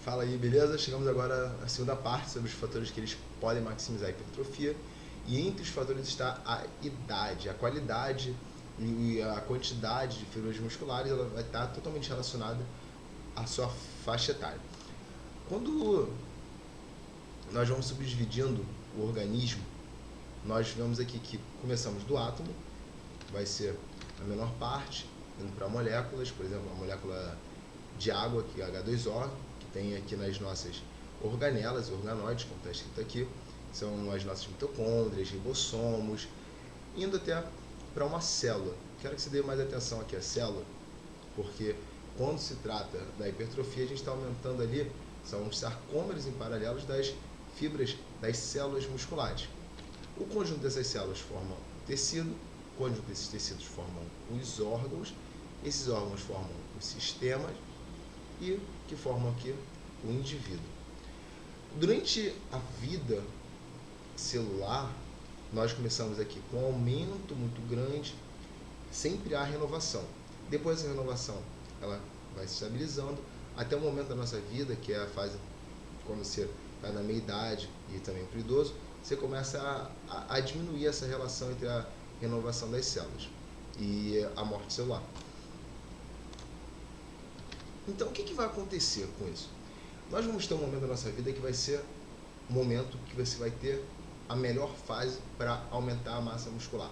Fala aí, beleza? Chegamos agora à segunda parte sobre os fatores que eles podem maximizar a hipertrofia. E entre os fatores está a idade, a qualidade e a quantidade de fibras musculares, ela vai estar totalmente relacionada à sua faixa etária. Quando nós vamos subdividindo o organismo, nós vemos aqui que começamos do átomo, vai ser a menor parte, indo para moléculas, por exemplo, a molécula de água, que é H2O, que tem aqui nas nossas organelas, organoides, como está escrito aqui, são as nossas mitocôndrias, ribossomos, indo até para uma célula. Quero que você dê mais atenção aqui à célula, porque quando se trata da hipertrofia, a gente está aumentando ali, são os sarcômeros em paralelos das fibras das células musculares. O conjunto dessas células forma o tecido, o conjunto desses tecidos formam os órgãos, esses órgãos formam os sistemas e que formam aqui o indivíduo. Durante a vida celular, nós começamos aqui com um aumento muito grande, sempre há renovação. Depois dessa renovação, ela vai se estabilizando até o momento da nossa vida, que é a fase quando você está na meia-idade e também para o idoso, você começa a diminuir essa relação entre a renovação das células e a morte celular. Então, o que vai acontecer com isso? Nós vamos ter um momento da nossa vida que vai ser um momento que você vai ter a melhor fase para aumentar a massa muscular.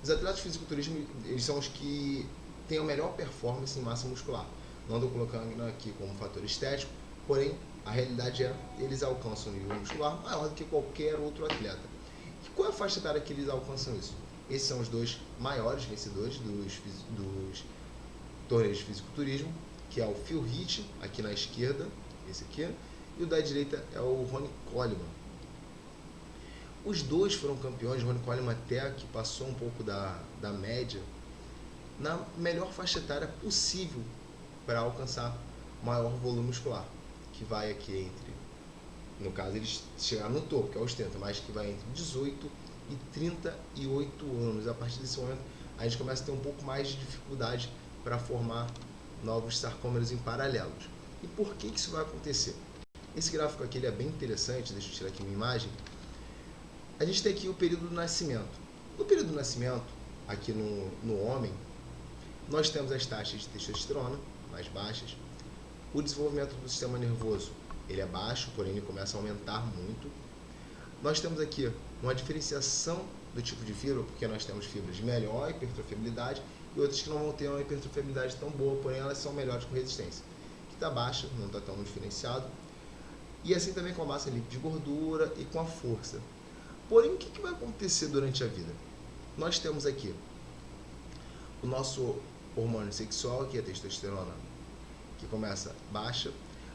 Os atletas de fisiculturismo, eles são os que têm a melhor performance em massa muscular. Não estou colocando aqui como fator estético, porém, a realidade é que eles alcançam um nível muscular maior do que qualquer outro atleta. E qual é a faixa etária que eles alcançam isso? Esses são os dois maiores vencedores dos torneios de fisiculturismo, que é o Phil Heath, aqui na esquerda, esse aqui, e o da direita é o Ronnie Coleman. Os dois foram campeões, o Ronnie Coleman até que passou um pouco da média, na melhor faixa etária possível para alcançar maior volume muscular, que vai aqui entre, no caso eles chegaram no topo, que é os 70, mas que vai entre 18 e 38 anos. A partir desse momento a gente começa a ter um pouco mais de dificuldade para formar novos sarcômeros em paralelos. E por que isso vai acontecer? Esse gráfico aqui ele é bem interessante, deixa eu tirar aqui minha imagem. A gente tem aqui o período do nascimento. No período do nascimento, aqui no homem, nós temos as taxas de testosterona mais baixas. O desenvolvimento do sistema nervoso ele é baixo, porém ele começa a aumentar muito. Nós temos aqui uma diferenciação do tipo de fibra, porque nós temos fibras de melhor hipertrofiabilidade e outras que não vão ter uma hipertrofiabilidade tão boa, porém elas são melhores com resistência. Que está baixa, não está tão diferenciado. E assim também com a massa líquida de gordura e com a força. Porém, o que vai acontecer durante a vida? Nós temos aqui o nosso hormônio sexual, que é a testosterona, que começa baixa,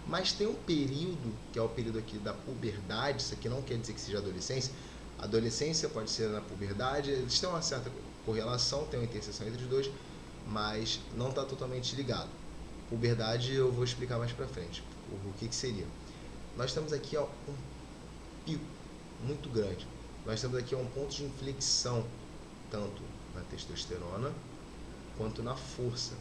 mas tem um período, que é o período aqui da puberdade, isso aqui não quer dizer que seja adolescência, a adolescência pode ser na puberdade, eles têm uma certa correlação, tem uma interseção entre os dois, mas não está totalmente ligado. Puberdade eu vou explicar mais para frente, o que seria. Nós temos aqui um pico muito grande, nós temos aqui um ponto de inflexão, tanto na testosterona quanto na força.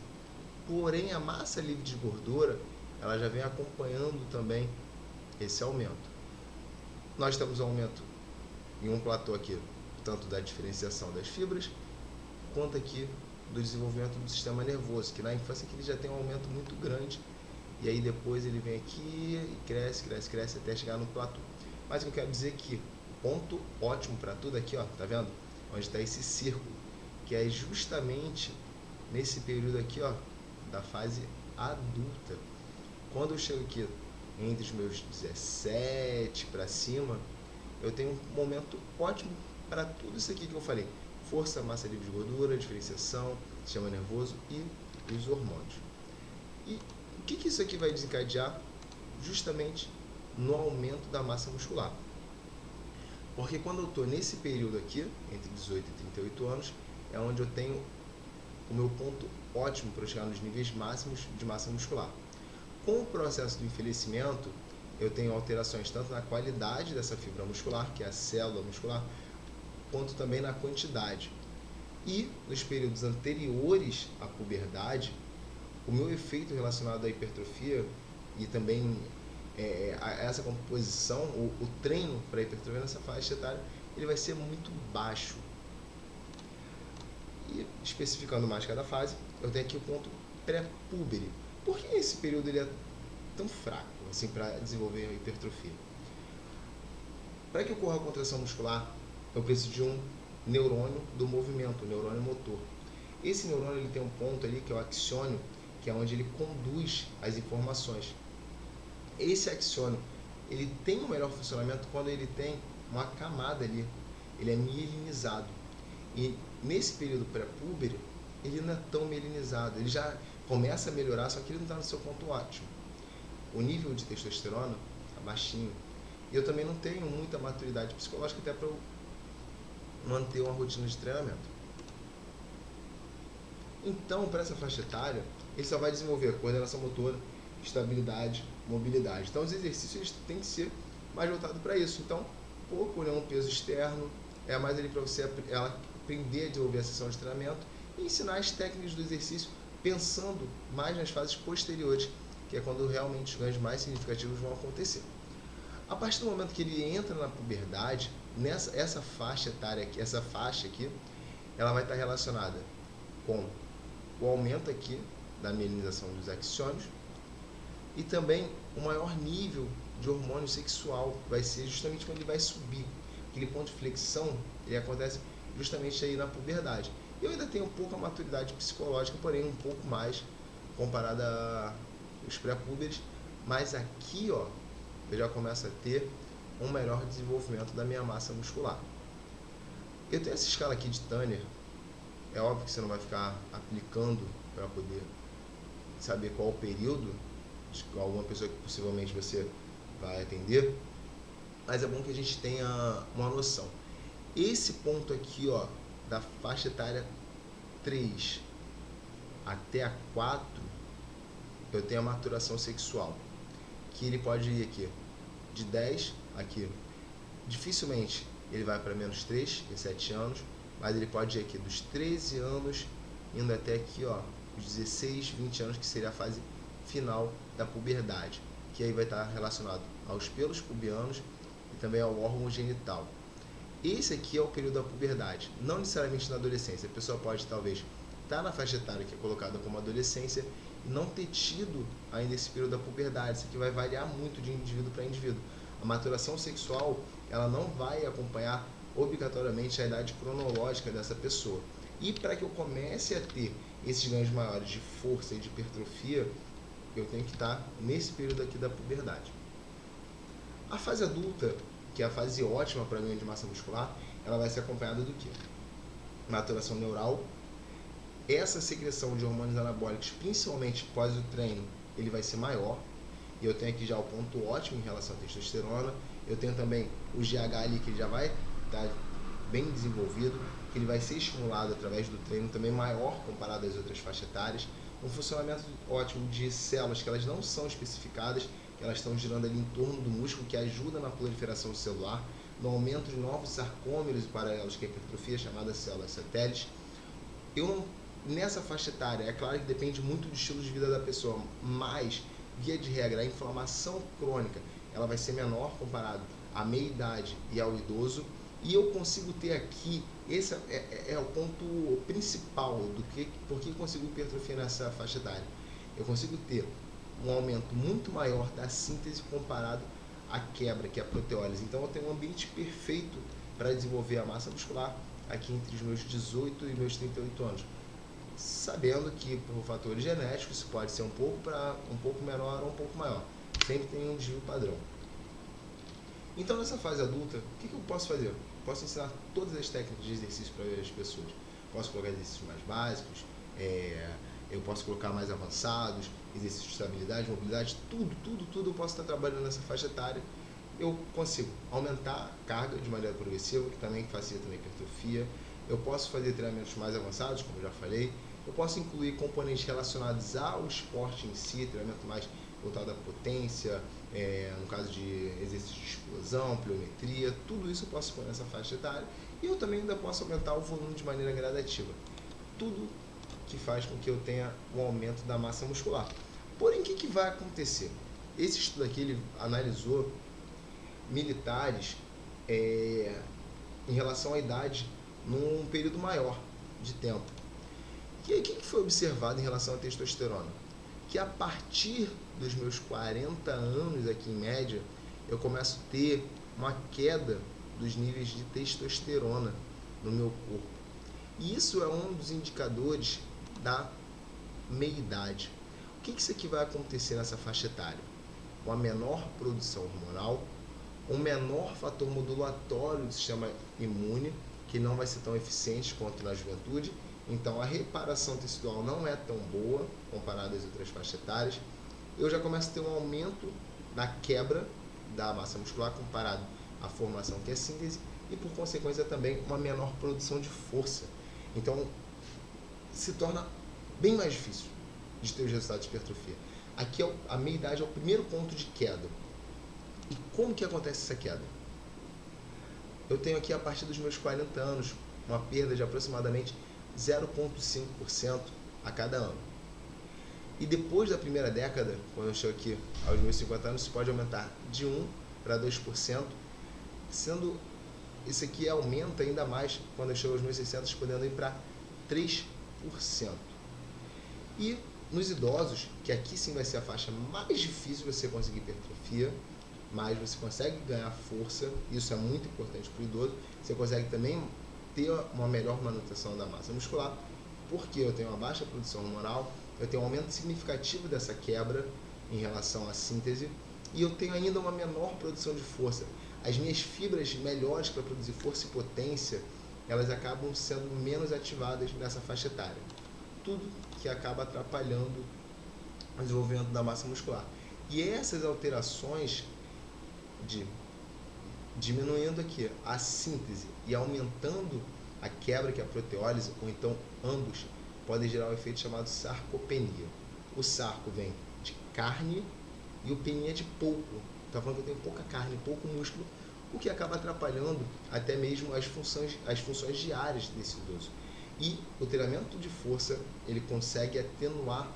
Porém, a massa livre de gordura, ela já vem acompanhando também esse aumento. Nós temos um aumento em um platô aqui, tanto da diferenciação das fibras, quanto aqui do desenvolvimento do sistema nervoso, que na infância que ele já tem um aumento muito grande, e aí depois ele vem aqui e cresce, cresce, cresce até chegar no platô. Mas o que eu quero dizer é que o ponto ótimo para tudo aqui, ó, tá vendo? Onde está esse círculo, que é justamente nesse período aqui, ó, da fase adulta. Quando eu chego aqui entre os meus 17 para cima, eu tenho um momento ótimo para tudo isso aqui que eu falei: força, massa livre de gordura, diferenciação, sistema nervoso e os hormônios. E o que isso aqui vai desencadear? Justamente no aumento da massa muscular. Porque quando eu estou nesse período aqui, entre 18 e 38 anos, é onde eu tenho o meu ponto ótimo para chegar nos níveis máximos de massa muscular. Com o processo do envelhecimento, eu tenho alterações tanto na qualidade dessa fibra muscular, que é a célula muscular, quanto também na quantidade. E nos períodos anteriores à puberdade, o meu efeito relacionado à hipertrofia e também essa composição, o treino para hipertrofia nessa faixa etária, ele vai ser muito baixo. E especificando mais cada fase, eu tenho aqui o ponto pré-púbere. Por que esse período ele é tão fraco assim para desenvolver a hipertrofia? Para que ocorra a contração muscular, eu preciso de um neurônio do movimento, um neurônio motor. Esse neurônio ele tem um ponto ali que é o axônio, que é onde ele conduz as informações. Esse axônio ele tem um melhor funcionamento quando ele tem uma camada ali, ele é mielinizado. E nesse período pré-púbere, ele não é tão mielinizado, ele já começa a melhorar, só que ele não está no seu ponto ótimo. O nível de testosterona está baixinho. E eu também não tenho muita maturidade psicológica até para eu manter uma rotina de treinamento. Então, para essa faixa etária, ele só vai desenvolver coordenação motora, estabilidade, mobilidade. Então, os exercícios eles têm que ser mais voltados para isso. Então, pouco, né, um peso externo, é mais ali para você aprender a desenvolver a sessão de treinamento e ensinar as técnicas do exercício pensando mais nas fases posteriores, que é quando realmente os ganhos mais significativos vão acontecer. A partir do momento que ele entra na puberdade, essa faixa etária aqui, essa faixa aqui, ela vai estar relacionada com o aumento aqui da mielinização dos axônios e também o maior nível de hormônio sexual vai ser justamente quando ele vai subir. Aquele ponto de flexão, ele acontece justamente aí na puberdade. Eu ainda tenho pouca maturidade psicológica, porém um pouco mais comparada aos pré-púberes, mas aqui, ó, eu já começo a ter um melhor desenvolvimento da minha massa muscular. Eu tenho essa escala aqui de Tanner, é óbvio que você não vai ficar aplicando para poder saber qual o período de alguma pessoa que possivelmente você vai atender, mas é bom que a gente tenha uma noção. Esse ponto aqui, ó, da faixa etária 3 até a 4, eu tenho a maturação sexual, que ele pode ir aqui de 10 aqui. Dificilmente ele vai para menos 3, em 7 anos, mas ele pode ir aqui dos 13 anos, indo até aqui, ó, os 16, 20 anos, que seria a fase final da puberdade, que aí vai estar relacionado aos pelos pubianos e também ao órgão genital. Esse aqui é o período da puberdade, não necessariamente na adolescência. A pessoa pode, talvez, estar na faixa etária que é colocada como adolescência e não ter tido ainda esse período da puberdade. Isso aqui vai variar muito de indivíduo para indivíduo. A maturação sexual, ela não vai acompanhar obrigatoriamente a idade cronológica dessa pessoa. E para que eu comece a ter esses ganhos maiores de força e de hipertrofia, eu tenho que estar nesse período aqui da puberdade. A fase adulta, que é a fase ótima para ganho de massa muscular, ela vai ser acompanhada do quê? Maturação neural. Essa secreção de hormônios anabólicos, principalmente pós o treino, ele vai ser maior. E eu tenho aqui já o ponto ótimo em relação à testosterona. Eu tenho também o GH ali, que ele já vai estar bem desenvolvido, que ele vai ser estimulado através do treino, também maior comparado às outras faixas etárias. Um funcionamento ótimo de células que elas não são especificadas, que elas estão girando ali em torno do músculo, que ajuda na proliferação celular, no aumento de novos sarcômeros e paralelos, que é a hipertrofia, chamada células satélites. Nessa faixa etária, é claro que depende muito do estilo de vida da pessoa, mas, via de regra, a inflamação crônica ela vai ser menor comparado à meia-idade e ao idoso, e eu consigo ter aqui, esse é o ponto principal do por que eu consigo hipertrofia nessa faixa etária. Eu consigo ter um aumento muito maior da síntese comparado à quebra, que é a proteólise. Então eu tenho um ambiente perfeito para desenvolver a massa muscular aqui entre os meus 18 e meus 38 anos. Sabendo que por fatores genéticos isso pode ser um pouco menor ou um pouco maior. Sempre tem um desvio padrão. Então nessa fase adulta, o que eu posso fazer? Posso ensinar todas as técnicas de exercício para as pessoas. Posso colocar exercícios mais básicos, eu posso colocar mais avançados, exercícios de estabilidade, mobilidade, tudo eu posso estar trabalhando nessa faixa etária. Eu consigo aumentar a carga de maneira progressiva, que também facilita a hipertrofia. Eu posso fazer treinamentos mais avançados, como eu já falei. Eu posso incluir componentes relacionados ao esporte em si, treinamento mais voltado à potência, no caso de exercícios de explosão, pliometria, tudo isso eu posso pôr nessa faixa etária. E eu também ainda posso aumentar o volume de maneira gradativa. Tudo que faz com que eu tenha um aumento da massa muscular. Porém, o que vai acontecer? esse estudo aqui ele analisou militares em relação à idade num período maior de tempo. E aí, o que foi observado em relação à testosterona? Que a partir dos meus 40 anos aqui em média, eu começo a ter uma queda dos níveis de testosterona no meu corpo. E isso é um dos indicadores da meia-idade. O que isso aqui vai acontecer nessa faixa etária? Uma menor produção hormonal, um menor fator modulatório do sistema imune, que não vai ser tão eficiente quanto na juventude. Então a reparação tecidual não é tão boa comparada às outras faixas etárias. Eu já começo a ter um aumento na quebra da massa muscular comparado à formação, que é a síntese, e por consequência também uma menor produção de força. Então se torna bem mais difícil de ter os resultados de hipertrofia. Aqui a meia-idade é o primeiro ponto de queda. E como que acontece essa queda? Eu tenho aqui a partir dos meus 40 anos uma perda de aproximadamente 0,5% a cada ano. E depois da primeira década, quando eu chego aqui aos meus 50 anos, isso pode aumentar de 1 para 2%, sendo isso aqui aumenta ainda mais quando eu chego aos meus 60, podendo ir para 3%. E nos idosos, que aqui sim vai ser a faixa mais difícil de você conseguir hipertrofia, mas você consegue ganhar força, isso é muito importante para o idoso, você consegue também ter uma melhor manutenção da massa muscular, porque eu tenho uma baixa produção hormonal, eu tenho um aumento significativo dessa quebra em relação à síntese, e eu tenho ainda uma menor produção de força. As minhas fibras melhores para produzir força e potência, elas acabam sendo menos ativadas nessa faixa etária. Tudo que acaba atrapalhando o desenvolvimento da massa muscular. E essas alterações diminuindo aqui a síntese e aumentando a quebra, que é a proteólise, ou então ambos, podem gerar um efeito chamado sarcopenia. O sarco vem de carne e o penia de pouco. Está falando que eu tenho pouca carne, pouco músculo, o que acaba atrapalhando até mesmo as funções diárias desse idoso. E o treinamento de força, ele consegue atenuar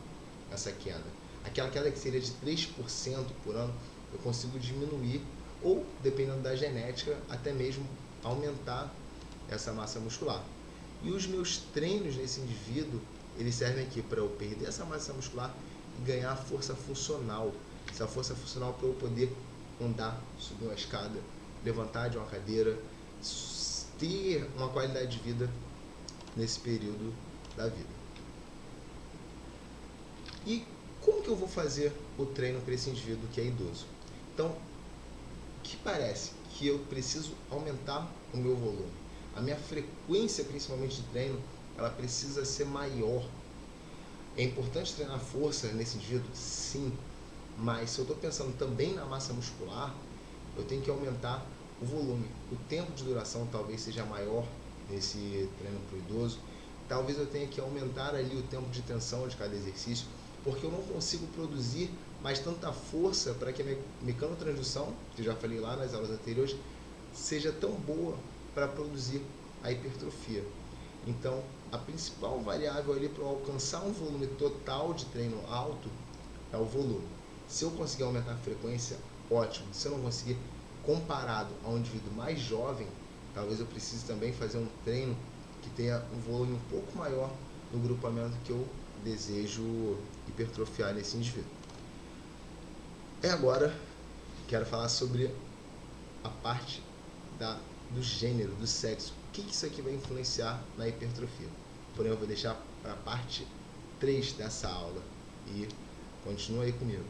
essa queda. Aquela queda que seria de 3% por ano, eu consigo diminuir, ou, dependendo da genética, até mesmo aumentar essa massa muscular. E os meus treinos nesse indivíduo, eles servem aqui para eu perder essa massa muscular e ganhar força funcional. Essa força funcional para eu poder andar, subir uma escada, levantar de uma cadeira, ter uma qualidade de vida nesse período da vida. E como que eu vou fazer o treino para esse indivíduo que é idoso? Então, que parece que eu preciso aumentar o meu volume. A minha frequência, principalmente de treino, ela precisa ser maior. É importante treinar força nesse indivíduo? Sim. Mas se eu estou pensando também na massa muscular, eu tenho que aumentar o volume. O tempo de duração talvez seja maior nesse treino para o idoso. Talvez eu tenha que aumentar ali o tempo de tensão de cada exercício, porque eu não consigo produzir mais tanta força para que a mecanotransdução, que eu já falei lá nas aulas anteriores, seja tão boa para produzir a hipertrofia. Então, a principal variável ali para alcançar um volume total de treino alto é o volume. Se eu conseguir aumentar a frequência, ótimo. Se eu não conseguir, comparado a um indivíduo mais jovem, talvez eu precise também fazer um treino que tenha um volume um pouco maior no grupamento que eu desejo hipertrofiar nesse indivíduo. Agora quero falar sobre a parte do gênero, do sexo. O que isso aqui vai influenciar na hipertrofia? Porém, eu vou deixar para a parte 3 dessa aula. E continua aí comigo.